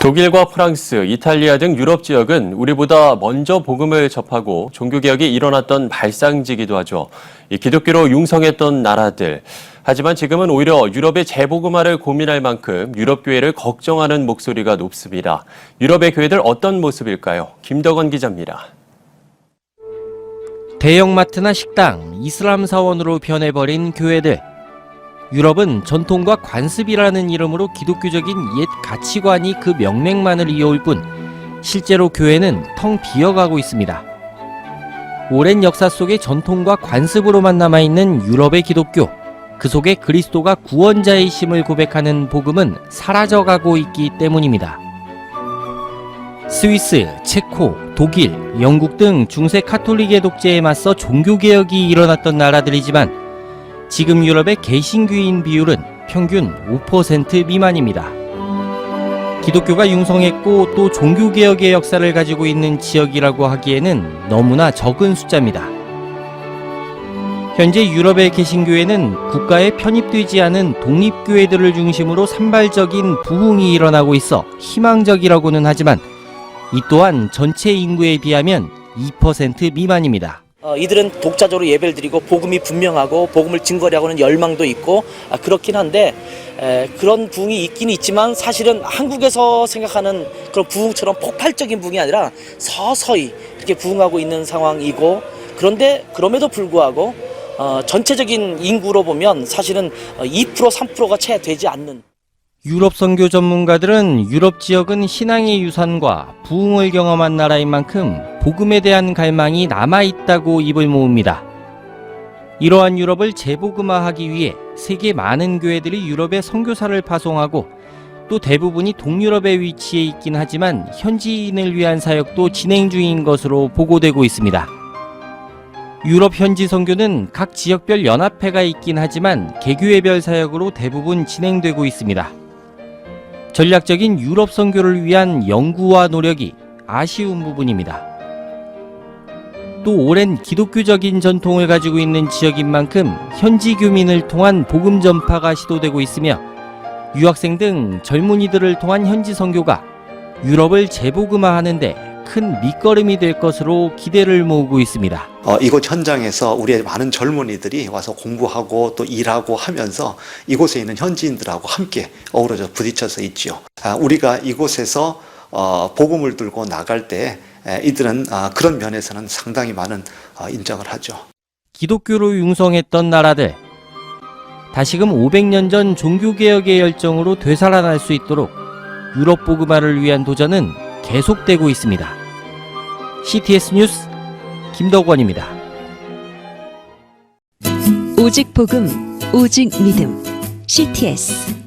독일과 프랑스, 이탈리아 등 유럽 지역은 우리보다 먼저 복음을 접하고 종교개혁이 일어났던 발상지기도 하죠. 이 기독교로 융성했던 나라들. 하지만 지금은 오히려 유럽의 재복음화를 고민할 만큼 유럽 교회를 걱정하는 목소리가 높습니다. 유럽의 교회들 어떤 모습일까요? 김덕원 기자입니다. 대형마트나 식당, 이슬람 사원으로 변해버린 교회들. 유럽은 전통과 관습이라는 이름으로 기독교적인 옛 가치관이 그 명맥만을 이어올 뿐 실제로 교회는 텅 비어가고 있습니다. 오랜 역사 속의 전통과 관습으로만 남아있는 유럽의 기독교, 그 속에 그리스도가 구원자이심을 고백하는 복음은 사라져가고 있기 때문입니다. 스위스, 체코, 독일, 영국 등 중세 카톨릭의 독재에 맞서 종교개혁이 일어났던 나라들이지만 지금 유럽의 개신교인 비율은 평균 5% 미만입니다. 기독교가 융성했고 또 종교개혁의 역사를 가지고 있는 지역이라고 하기에는 너무나 적은 숫자입니다. 현재 유럽의 개신교회는 국가에 편입되지 않은 독립교회들을 중심으로 산발적인 부흥이 일어나고 있어 희망적이라고는 하지만 이 또한 전체 인구에 비하면 2% 미만입니다. 이들은 독자적으로 예배를 드리고 복음이 분명하고 복음을 증거하려고 하는 열망도 있고 그렇긴 한데 그런 부흥이 있긴 있지만 사실은 한국에서 생각하는 그런 부흥처럼 폭발적인 부흥이 아니라 서서히 이렇게 부흥하고 있는 상황이고 그런데 그럼에도 불구하고 전체적인 인구로 보면 사실은 2% 3%가 채 되지 않는. 유럽 선교 전문가들은 유럽 지역은 신앙의 유산과 부흥을 경험한 나라인 만큼 복음에 대한 갈망이 남아있다고 입을 모읍니다. 이러한 유럽을 재복음화하기 위해 세계 많은 교회들이 유럽에 선교사를 파송하고 또 대부분이 동유럽에 위치해 있긴 하지만 현지인을 위한 사역도 진행 중인 것으로 보고되고 있습니다. 유럽 현지 선교는 각 지역별 연합회가 있긴 하지만 개교회별 사역으로 대부분 진행되고 있습니다. 전략적인 유럽 선교를 위한 연구와 노력이 아쉬운 부분입니다. 또 오랜 기독교적인 전통을 가지고 있는 지역인 만큼 현지 교민을 통한 복음 전파가 시도되고 있으며 유학생 등 젊은이들을 통한 현지 선교가 유럽을 재복음화하는 데 큰 밑거름이 될 것으로 기대를 모으고 있습니다. 이곳 현장에서 우리의 많은 젊은이들이 와서 공부하고 또 일하고 하면서 이곳에 있는 현지인들하고 함께 어우러져 부딪혀서 있지요. 우리가 이곳에서 복음을 들고 나갈 때 이들은 그런 면에서는 상당히 많은 인정을 하죠. 기독교로 융성했던 나라들, 다시금 500년 전 종교개혁의 열정으로 되살아날 수 있도록 유럽 복음화를 위한 도전은 계속되고 있습니다. CTS 뉴스 김덕원입니다. 오직 복음, 오직 믿음. CTS